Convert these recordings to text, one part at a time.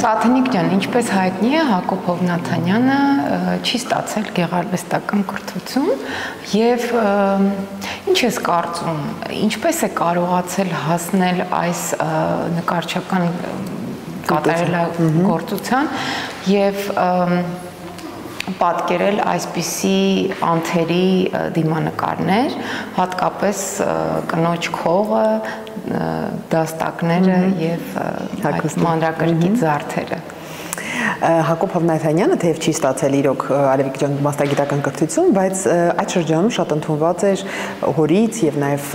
Սաթենիկ ջան, ինչպես հայտնի է, Հակոբ Հովնաթանյանը չի ստացել գեղարվեստական կրթություն եւ ինչ ես կարծում, ինչպես է կարողացել հասնել այս նկարչական կատարելագործության եւ պատկերել այսպիսի անթերի դիմանկարներ, հատկապես կնոջ քողը, դաստակները եւ մանրակրկիտ զարդերը։ Հակոբ Հովնաթանյանը թեև չի ստացել իրոք Արևիկ ջան մասնագիտական կրթություն, բայց այդ շրջանում շատ ընդունված էր հորից եւ նաեւ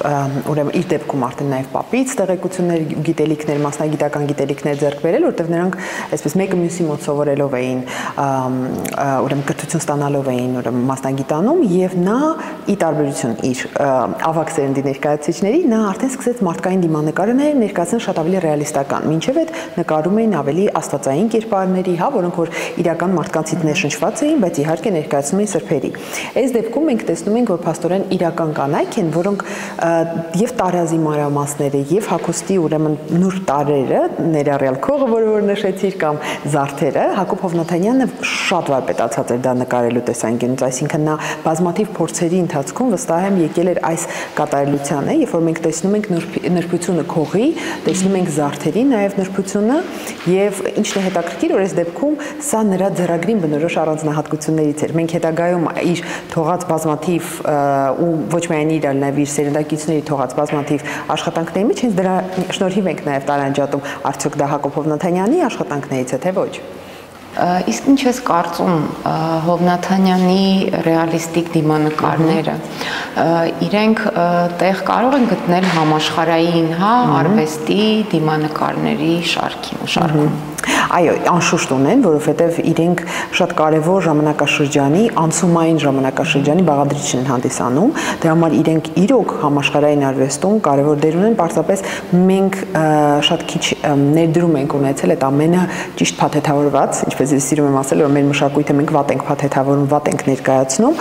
ուրեմն իր դեպքում արդեն նաեւ պապից տեղեկություններ, գիտելիքներ, մասնագիտական գիտելիքներ ձեռք բերել, որտեղ նրանք այսպես մեկը մյուսի մոտ սովորելով էին, ուրեմն կրթություն ստանալով էին ուրեմն մասնագիտանում եւ նա ի տարբերություն իր ավագ սերնդի ներկայացուցիչների նա արդեն սկսեց մարդկային դիմանկարներ ներկայացնել շատ ավելի ռեալիստական, մինչեւ այդ նկարում էին ավելի աստվածային կերպարների, որոնք որ իրական մարդկանցից ներշնչված էին, բայց իհարկե ներկայացնում էին սրբերի։ Այս դեպքում մենք տեսնում ենք, որ փաստորեն իրական կանայք են, որոնք եւ տարազի մանրամասները եւ հագուստի ուրեմն նուրբ տարրերը, ներառյալ քողը, որը որ նշեցիր կամ զարդերը, Հակոբ Հովնաթանյանը շատ վարպետացած էր դա նկարելու տեսանկյունից, այսինքն նա բազմաթիվ փորձերի ընթացքում վստահ եմ եկել էր այս կատարելությանը, երբ որ մենք տեսնում ենք նրբությունը քողի, տեսնում ենք զարդերի նաեւ նրբությունը եւ ինչն է հետաքրքիր, որ այս դեպքում սա նրա ձեռագրին բնորոշ առանձնահատկություններից էր։ Մենք հետագայում իր թողած բազմաթիվ ու ոչ միայն իր, այլ նաև իր սերնդակիցների թողած բազմաթիվ աշխատանքների մեջ հենց դրա շնորհիվ ենք նաև տարանջատում, արդյոք դա Հակոբ Հովնաթանյանի աշխատանքներից է, թե ոչ։ Իսկ ինչ ես կարծում Հովնաթանյանի ռեալիստիկ դիմանկարները, իրենք տեղ կարող են գտնել համաշխարհային, արվեստի դիմանկարների շարքում։ Այո, անշուշտ ունեն, որովհետև իրենք շատ կարևոր ժամանակաշրջանի, անցումային ժամանակաշրջանի բաղադրիչն են հանդիսանում, դրա համար իրենք իրոք համաշխարհային արվեստում կարևոր դեր ունեն, պարզապես մենք շատ քիչ ներդրում ենք ունեցել այդ ամենը ճիշտ փաթեթավորված, ինչպես ես սիրում եմ ասել, որ մեր մշակույթը մենք վատ ենք փաթեթավորում, վատ ենք ներկայացնում,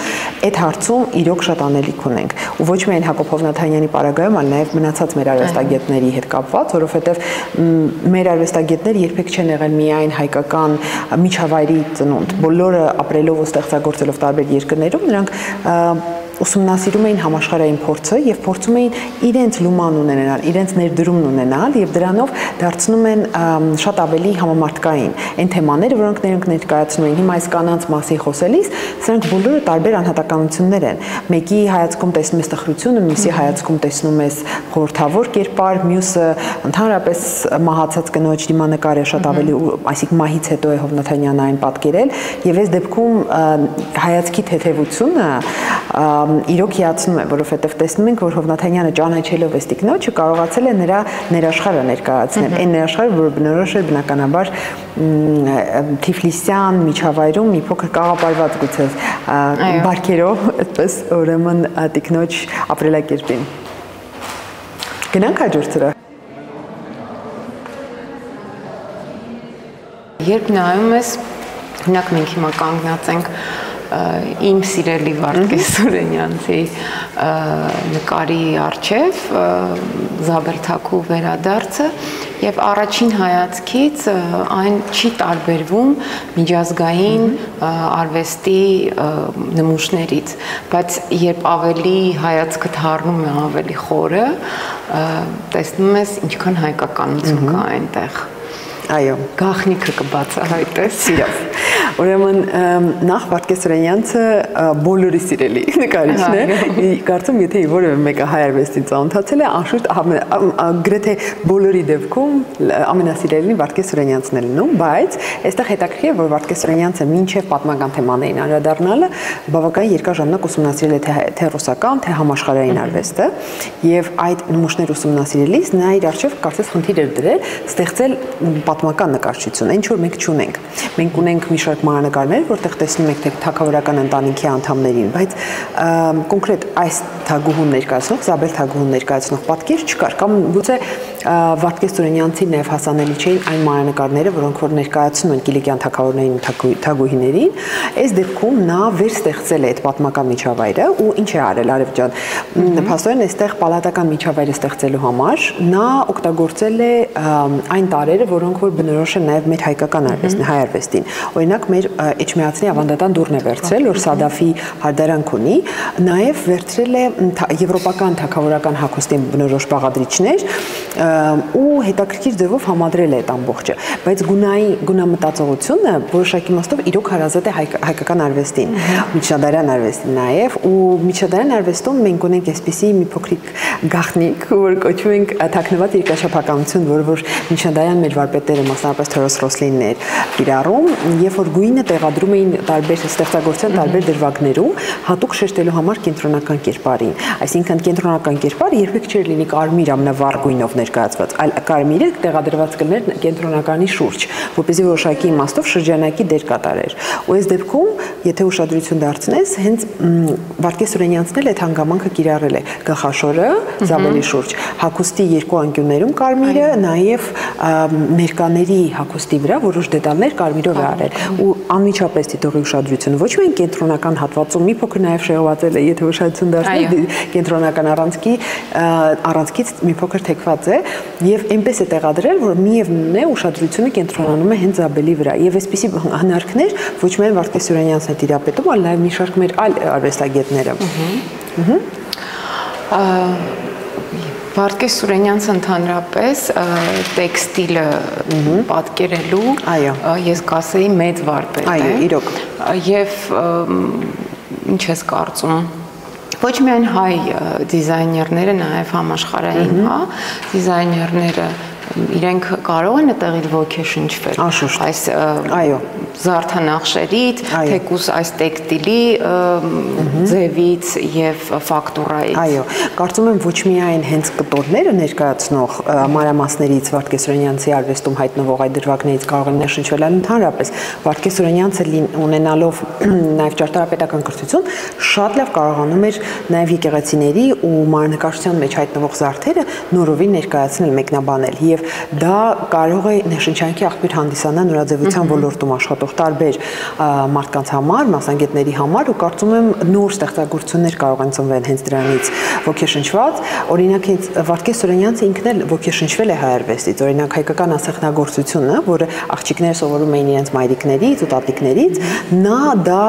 այդ հարցում իրոք շատ անելիք ունենք։ Ու ոչ միայն Հակոբ Հովնաթանյանի պարագայում, այլ նաև մնացած մեր արվեստագետների հետ կապված, որովհետև մեր արվեստագետները երբեք չեն եղել միայն հայկական միջավայրի ծնունդ, բոլորը ապրելով ու ստեղծագործելով տարբեր երկրներում, նրանք ուսումնասիրում էին համաշխարհային փորձը եւ փորձում էին իրենց լուման ունենալ, իրենց ներդրումն ունենալ եւ դրանով դարձնում են շատ ավելի համամարտկային այն թեմաները, որոնք նրանք ներկայացնում են։ Հիմա այս կանանց մասին խոսելիս, սրանք բոլորը տարբեր անհատականություններ են։ Մեկի հայացքում տեսնում ես տխրությունը, մյուսի հայացքում տեսնում ես խորհրդավոր կերպար, մյուսը ընդհանրապես մահացած կնոջ դիմանկար է շատ ավելի, այսինքն մահից հետո է Հովնաթանյանը այն պատկերել եւ այս դեպքում հայացքի թեթևությունը իրոք հիացնում է, որովհետև տեսնում ենք, որ Հովնաթանյանը ճանաչելով այս տիկնոջը կարողացել է նրա ներաշխարհը ներկայացնել, այն ներաշխարհը, որը բնորոշ էր բնականաբար Թիֆլիսյան միջավայրում մի փոքր կաղապարված գուցե բարքերով, այդպես ուրեմն տիկնոջ ապրելակերպին։ Գնանք հաջորդ սրա։ Երբ նայում ես, օրինակ մենք հիմա կանգնած ենք իմ սիրելի Վարդգես Սուրենյանցի նկարի առջև Զաբելթակու վերադարձը եւ առաջին հայացքից այն չի տարբերվում միջազգային արվեստի նմուշներից, բայց երբ ավելի հայացքդ հառնում է ավելի խորը, տեսնում ես ինչքան հայկականություն կա այնտեղ։ Այո, գաղտնիքը կբացահայտես սիրով։ Ուրեմն նախ Վարդգես Սուրենյանցը բոլորի սիրելի նկարիչն է։ Կարծում եթե որևէ մեկը հայ արվեստին ծանոթացել է, անշուշտ գրեթե բոլորի դեպքում ամենասիրելին Վարդգես Սուրենյանցն է լինում, բայց այստեղ հետաքրքիր է, որ Վարդգես Սուրենյանցը մինչև պատմական թեմաներին անդրադառնալը բավական երկար ժամանակ ուսումնասիրել է թե ռուսական, թե համաշխարհային արվեստը, եւ այդ նմուշներ ուսումնասիրելիս նա իր առջև կարծես խնդիր էր դրել ստեղծել պատմական նկարչություն, ինչ որ մենք չունենք։ Մենք ունենք մի շարք մանրանկարներ, որտեղ տեսնում եք թե թագավորական ընտանիքի անդամներին, բայց կոնկրետ այս թագուհուն ներկայացնող, Զաբել թագուհուն ներկայացնող պատկեր չկար, կամ գուցե Վարդգես Սուրենյանցի նաև հասանելի չէին այն մանրանկարները, որոնք որ ներկայացնում են Կիլիկյան թագավորներին թագուհիներին, այս դեպքում նա վերստեղծել է այդ պատմական միջավայրը ու ինչ է արել Արև ջան։ Փաստորեն այստեղ պալատական միջավայրը ստեղծելու համար նա օգտագործել է այն տարրերը, որոնք որ բնորոշ են նաև մեր հայկական արվեստին, հայ արվեստին։ Օրինակ մեր Էջմիածնի ավանդական դուռն է վերցրել, որ Սադաֆի հարդարանք ունի, նաև վերցրել է եվրոպական թագավորական հագուստի բնորոշ բաղադրիչներ ու հետաքրքիր ձևով համադրել է այդ ամբողջը, բայց գունամտածողությունը որոշակի իմաստով իրոք հարազատ է հայկական արվեստին, միջնադարյան արվեստին նաև, ու միջնադարյան արվեստում մենք ունենք այսպիսի մի փոքրիկ գաղտնիք, որ կոչում ենք թաքնված երկրաշարժականություն, որը որ միջնադարյան մեր վարպետները, մասնավորապես Թորոս Ռոսլինն էր կիրառում, երբ որ գույնը տեղադրում էին տարբեր ստեղծագործության տարբեր դրվագներում, հատուկ շեշտելու համար կենտրոնական կերպարին, այսինքն կենտրոնական կերպարը երբեք չէր լինի կարմիր ամենավառ գույնով ներկայացված, այլ կարմիրը տեղադրված կլներ կենտրոնականի շուրջ, որպեսզի որոշակի իմաստով շրջանակի դեր կատարեր։ Ու այս դեպքում, եթե ուշադրություն դարձնես, հենց Վարդգես Սուրենյանցն էլ այդ հանգամանքը կիրառել է գլխաշորը, զավելի շուրջ, հագուստի երկու անկյուններում կարմիրը, նաև ներկաների հագուստի վրա որոշ դետալներ կարմիրով է արել, ու անմիջապես դիտողի ուշադրությունը ոչ միայն կենտրոնական հատվածում մի փոքր նաև շեղվածել է, եթե ուշադրություն դարձնեք, կենտրոնական առանցքից մի փոքր թեքված է եւ այնպես է տեղադրել, որ միևնույն է ուշադրությունը կենտրոնանում է հենց զաբելի վրա եւ այսպիսի հնարքներ ոչ միայն Վարդգես Սուրենյանցն է տիրապետում, այլ նաև մի շարք մեր այլ արվեստագետները։ Վարդգես Սուրենյանցը ընդհանրապես տեքստիլը պատկերելու, ես կասեի մեծ վարպետ է։ Այո, իրոք։ Եվ ինչ ես կարծում, ոչ միայն հայ դիզայներները, նաև համաշխարհային, դիզայներները իրենք կարող են այդտեղից ոգեշնչվել այս զարդանախշերից, թեկուզ այս տեքստիլի ձևից եւ ֆակտուրայից։ Այո, կարծում եմ ոչ միայն հենց կտորները ներկայացնող մանրամասներից Վարդգես Սուրենյանցի արվեստում հայտնվող այդ դրվագներից կարող են ներշնչվել, այլ ընդհանրապես Վարդգես Սուրենյանցը ունենալով նաև ճարտարապետական կրթություն շատ լավ կարողանում էր նաև եկեղեցիների ու մանրանկարչության մեջ հայտնվող զարդերը նորովին ներկայացնել, մեկնաբանել եւ դա կարող է ներշնչանքի աղբյուր հանդիսանալ նորաձևության ոլորտում աշխատող տարբեր մարդկանց համար, մասնագետների համար ու կարծում եմ նոր ստեղծագործություններ կարող են ծնվել հենց դրանից ոգեշնչված։ Օրինակ հենց Վարդգես Սուրենյանցը ինքն էլ ոգեշնչվել է հայ արվեստից, օրինակ հայկական ասեղնագործությունը, որը աղջիկները սովորում էին իրենց մայրիկներից ու տատիկներից, նա դա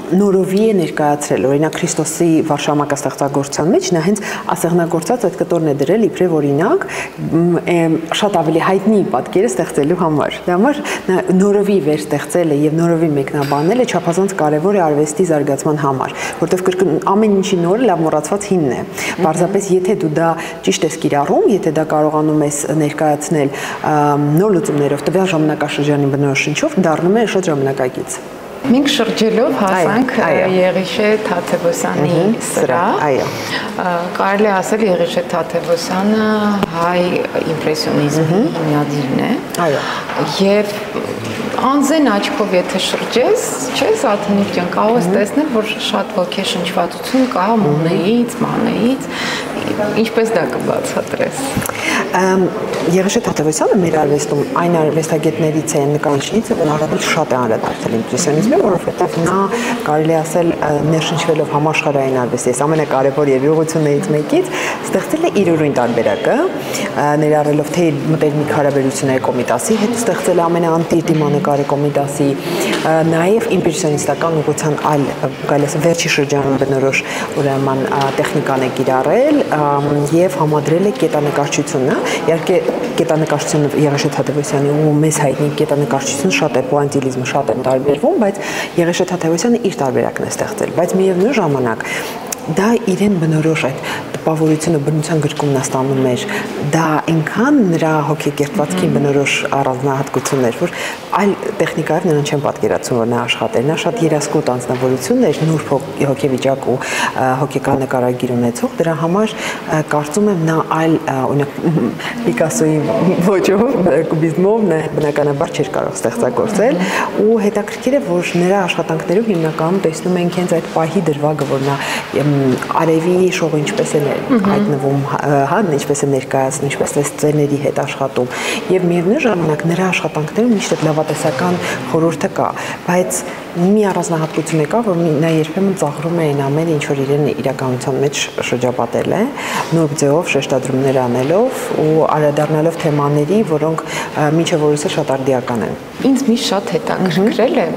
նորովի է ներկայացրել, օրինակ Քրիստոսի վարշամակա ստեղծագործության մեջ նա հենց ասեղնագործած այդ կտորն է դրել իբրև օրինակ շատ ավելի հայտնի պատկերը ստեղծելու համար։ Դա համար նորովի վերստեղծել է եւ նորովի մեկնաբանել է չափազանց կարեւոր է արվեստի զարգացման համար, որտեղ ամեն ինչի նորը լավ մոռացված հինն է։ Պարզապես եթե դու դա ճիշտ ես կիրառում, եթե դա կարողանում ես ներկայացնել նոր լուծումներով տվյալ ժամանակաշրջանի բնորոշիչով, դառնում է շատ ժամանակակից։ Մենք շրջելով հասանք Եղիշե Թադևոսյանի սրահ։ Կարելի ասել Եղիշե Թադևոսյանը հայ իմպրեսիոնիզմի հիմնադիրն է։ Եվ անզեն աչքով եթե շրջես, չես Աթնիկ ջան, կարող ես տեսնել, որ շատ ոգեշնչվածություն կա Մոնեից, Մանեից, ինչպես դա կբացատրես։ Եղիշե Թադևոսյանը մեր արվեստում այն արվեստագետներից է նկարիչներից, ով առավել շատ է անդրադարձել իմպրեսիոնիզմին, որովհետև նա կարելի ասել ներշնչվելով համաշխարհային արվեստի ամենակարևոր եւ ուղղություններից մեկից ստեղծել է իր ուրույն տարբերակը, ներառելով թե մտերմիկ հարաբերությունների կոմիտասի հետ ստեղծել է ամենաանտիր դիմանկարը կոմիտասի, նաեւ իմպրեսիոնիստական ուղղության այլ կարելի ասել վերջի շրջանում բնորոշ ուրեմն տեխնիկան է կիրառել եւ համադրել է կետանկարչությունը։ Իհարկե կետանկարչությունը Եղիշե Թադևոսյանի ու մեզ հայտնի կետանկարչությունը շատ է, պոինտիլիզմը շատ է տարբերվում, բայց Եղիշե Թադևոսյանը իր տարբերակն է ստեղծել, բայց միևնույն ժամանակ դա իրեն բնորոշ այդ տպավորությունը բնության գրկում նա ստանում էր, դա այնքան նրա հոգեկերտվածքին բնորոշ առանձնահատկություններ, որ այլ տեխնիկայով նրան չեն պատկերացնում, որ նա աշխատել։ Նա շատ երասկոտ անձնավորություն էր, նուրբ հոգեվիճակ ու հոգեկան նկարագիր ունեցող, դրա համար կարծում եմ նա այլ օրինակ Պիկասոյի ոճով, կուբիզմով նա բնականաբար չէր կարող ստեղծագործել ու հետաքրքիր է, որ նրա աշխատանքներում հիմնականում տեսնում ենք հենց այդ պահի դրվագը, որ նա արևի շողը ինչպես է հայտնվում, հա, ինչպես է ներկայացնում, ինչպես է սցեների հետ աշխատում եւ միևնույն ժամանակ նրա աշխատանքներում միշտ լավատեսական խորհուրդը կա, բայց մի առանձնահատկություն եկա, որ նա երբեմն ծաղրում է այն ամենը, ինչ որ իրեն իրականության մեջ շրջապատել է, նուրբ ձևով շեշտադրումներ անելով ու անդրադառնալով թեմաների, որոնք մինչև օրս շատ արդիական են։ Ինձ միշտ շատ հետաքրքրել է,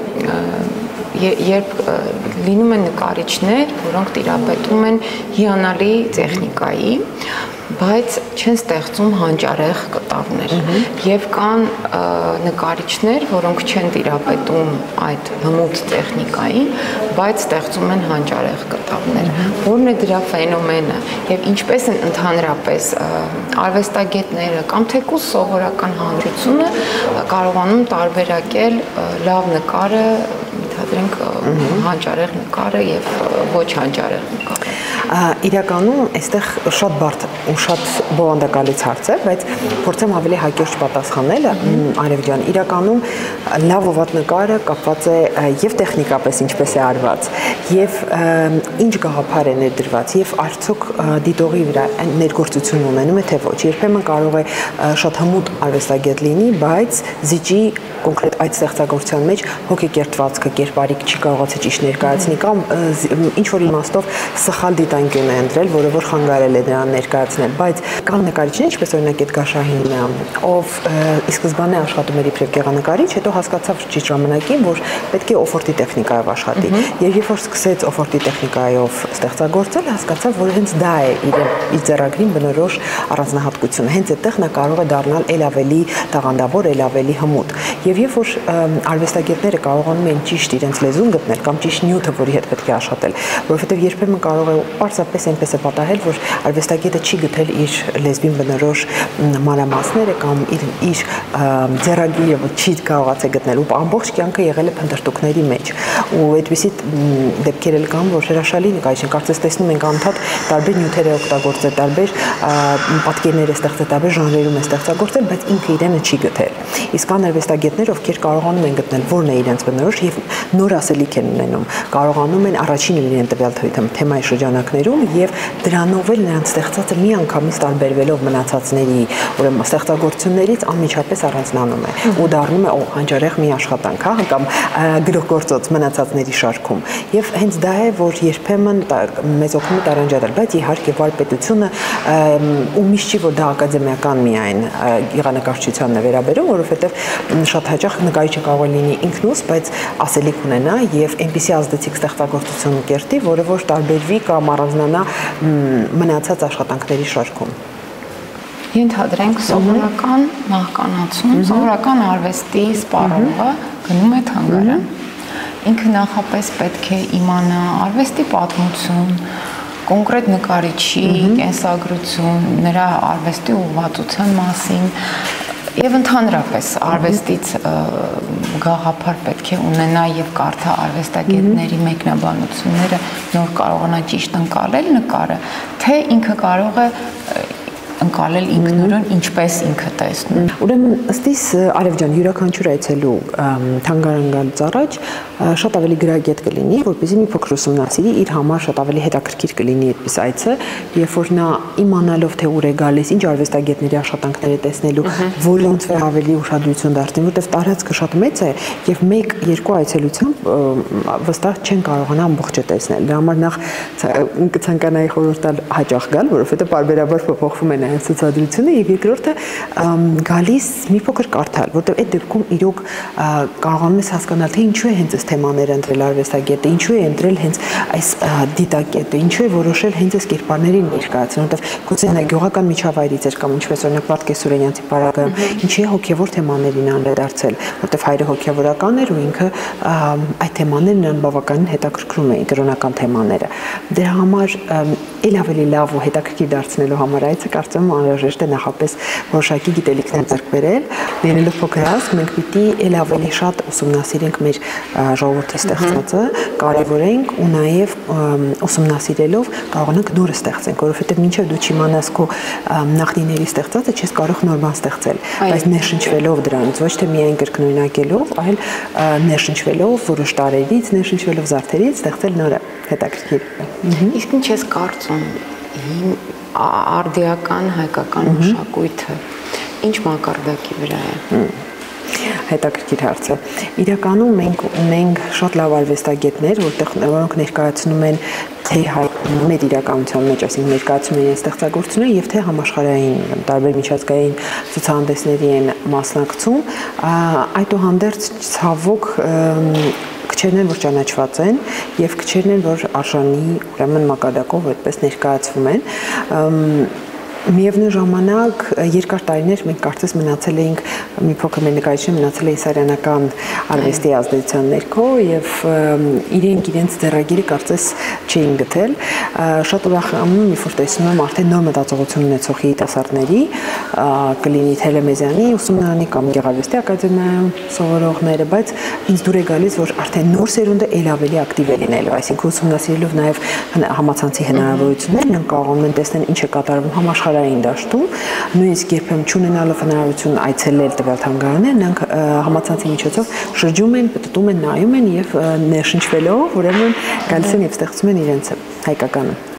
երբ լինում են նկարիչներ, որոնք տիրապետում են հիանալի տեխնիկայի, բայց չեն ստեղծում հանճարեղ կտավներ եւ կան նկարիչներ, որոնք չեն տիրապետում այդ հմուտ տեխնիկային, բայց ստեղծում են հանճարեղ կտավներ։ Որն է դրա ֆենոմենը եւ ինչպես են ընդհանրապես արվեստագետները կամ թեկուզ սովորական հանրությունը կարողանում տարբերակել լավ նկարը, ընդհանրենք հանճարեղ նկարը եւ ոչ հանճարեղ նկարը։ Իրականում այստեղ շատ բարդ ու շատ բովանդակալից հարց է, բայց փորձեմ ավելի հակիրճ պատասխանել, Արև ջան, իրականում լավ ու վատ նկարը կապված է եւ տեխնիկապես ինչպես է արված, եւ ինչ գաղափար է ներդրված, եւ արդյոք դիտողի վրա ներգործություն ունենում է թե ոչ։ Երբեմն կարող է շատ հմուտ արվեստագետ լինի, բայց զիջի կոնկրետ այդ ստեղծագործության մեջ հոգեկերտվածքը, կերպարիք չի կարողացել ճիշտ ներկայացնի կամ ինչ որ իմաստով սխալ դիտանկյուն է ընտրել, որը որ խանգարել է նրան ներկայացնել, բայց կան նկարիչներ, ինչպես օրինակ այդ Գաշահինը, ով ի սկզբանե աշխատում էր իբրև գեղանկարիչ, հետո հասկացավ ճիշտ ժամանակին, որ պետք է օֆորտի տեխնիկայով աշխատի, եւ երբ որ սկսեց օֆորտի տեխնիկայով ստեղծագործել, հասկացավ, որ հենց դա է իր ձեռագրին բնորոշ առանձնահատկությունը, հենց այդտեղ նա կարող է դառնալ ել ավելի տաղանդավոր, ել ավելի հմուտ։ Եվ երբ որ արվեստագետները կարողանում են ճիշտ իրենց լեզուն գտնել կամ ճիշտ նյութը, որի հետ պետք է աշխատել, որովհետև երբեմն կարող է պարզապես այնպես է պատահել, որ արվեստագետը չի գտել իր լեզվին բնորոշ մանրամասները կամ իր ձեռագիրը չի կարողացել գտնել ու ամբողջ կյանքը եղել է փնտրտուքների մեջ։ Ու այդպիսի դեպքեր էլ կան, որ հրաշալի նկարիչ, կարծես տեսնում ենք անդադ տարբեր նյութեր է օգտագործել, տարբեր պատկերներ է ստեղծել, տարբեր ժանրերում է ստեղծագործել, բայց ինքը իրենը չի գտել։ Իսկ կան արվեստագետներ, ովքեր կարողանում են գտնել որն է իրենց բնորոշ եւ նոր ասելիք են ունենում, կարողանում են առաջին լինել տվյալ թեմայի շրջանակներում եւ դրանով էլ նրանց ստեղծածը միանգամից տարբերվելով մնացածների, ուրեմն ստեղծագործություններից անմիջապես առանձնանում է ու դառնում է հանճարեղ մի աշխատանք, հա, կամ գրողգործոց մնացածների շարքում։ Եվ հենց դա է, որ երբեմն մեզ օգնում է տարանջատել, բայց իհարկե վարպետությունը ու միշտ չի, որ դա ակադեմիական միայն գեղանկարչությանն է վերաբերում, որովհետեւ շատ հաճախ նկարիչը կարող է լինի ինքնուս, բայց ասելիք ունենա եւ այնպիսի ազդեցիկ ստեղծագործություն կերտի, որը որ տարբերվի կամ առանձնանա մնացած աշխատանքների շարքում։ Ենթադրենք սովորական մահկանացում, սովորական արվեստի սպառողը գնում է թանգարան։ Ինքը նախապես պետք է իմանա արվեստի պատմություն, կոնկրետ նկարիչի կենսագրություն, նրա արվեստի ուղղվածության մասին եւ ընդհանրապես արվեստից գաղափար պետք է ունենա եւ կարդա արվեստագետների մեկնաբանությունները, նոր կարողանա ճիշտ ընկալել նկարը, թե ինքը կարող է ընկալել ինքնուրույն ինչպես ինքը տեսնում։ Ուրեմն ըստիս Արև ջան, յուրաքանչյուր այցելու թանգարան գալուց առաջ շատ ավելի գրագետ կլինի, որպեսզի մի փոքր ուսումնասիրի, իր համար շատ ավելի հետաքրքիր կլինի այդպես այցը, երբ որ նա իմանալով թե ուր է գալիս, ինչ արվեստագետների աշխատանքներ է տեսնելու, որոնց վրա ավելի ուշադրություն դարձնի, որտեղ տարածքը շատ մեծ է եւ 1-2 այցելությամբ վստահ չեն կարողանա ամբողջը տեսնել։ Դրա համար նախ կցանկանայի խորհուրդ տալ հաճախ գալ, որովհետեւ բարբերաբար փոփոխվում է ցուցադրությունը եւ երկրորդը գալիս մի փոքր կարդալ, որտեղ այդ դեպքում իրոք կարողանում ես հասկանալ, թե ինչու է հենց այս թեմաները ընտրել արվեստագետը, ինչու է ընտրել հենց այս դիտակետը, ինչու է որոշել հենց այս կերպարներին ներկայացնել, որտեղ գուցե նա գյուղական միջավայրից էր կամ ինչպես օրինակ Վարդգես Սուրենյանցի պարագը, ինչի է հոգեվոր թեմաներին անդրադարձել, որտեղ հայրը հոգեվորական էր ու ինքը այդ թեմաներն նրան բավականին հետաքրքրում էին, կրոնական թեմաները։ Դրա համար ել ավելի լավ ու հետաքրքիր դարձնելու համար այցը կարծում այդում անհրաժեշտ է նախապես որոշակի գիտելիքներ ձեռք բերել։ Լինելով փոքր հասկ, մենք պիտի ել ավելի շատ ուսումնասիրենք մեր ժողովրդի ստեղծվածը, կարևորենք ու նաև ուսումնասիրելով կարողանանք նորը ստեղծենք, որովհետև մինչև դու չիմանաս քո նախնիների ստեղծածը, չես կարող նոր բան ստեղծել, բայց ներշնչվելով դրանից, ոչ թե միայն կրկնօրինակելով, այլ ներշնչվելով որոշ տարերից, ներշնչվելով զարդերից ստեղծել նորը, հետաքրքիր։ Իսկ ինչ ես կարծում արդիական հայկական մշակույթը ինչ մակարդակի վրա է։ Հետաքրքիր հարց է։ Իրականում մենք ունենք շատ լավ արվեստագետներ, որոնք ներկայացնում են թե մեր իրականության մեջ, այսինքն ներկայացնում են ստեղծագործությունը եւ թե համաշխարհային տարբեր միջազգային ցուցահանդեսների են մասնակցում, այդուհանդերձ ցավոք քչերն են, որ ճանաչված են եւ քչերն են, որ արժանի ուրեմն մակարդակով այդպես ներկայացվում են։ Միևնույն ժամանակ երկար տարիներ մենք կարծես մնացել էինք մի փոքր մեր նկարիչները մնացել էին սարյանական արվեստի ազդեցության ներքո եւ իրենց ձեռագիրը կարծես չէին գտել։ Շատ ուրախանում երբ որ տեսնում եմ արդեն նոր մտածողություն ունեցող երիտասարդների, կլինի Թելեմեզյանի ուսումնարանի կամ Գեղարվեստի ակադեմիայում սովորողները, բայց ինձ դուր է գալիս, որ արդեն նոր սերունդը ել ավելի ակտիվ է լինելու, այսինքն ուսումնասիրելով նաեւ համացանցի հնարավորություններ, նրանք կարողանում են տեսնել ինչ է կատարվում համաշխարհային դաշտում, նույնիսկ երբեմն չունենալով հնարավորություն այցելել տվյալ թանգարաններ, նրանք համացանցի միջոցով շրջում են, պտտում են, նայում են եւ ներշնչվելով, ուրեմն գալիս են եւ ստեղծում են իրենց հայկականը։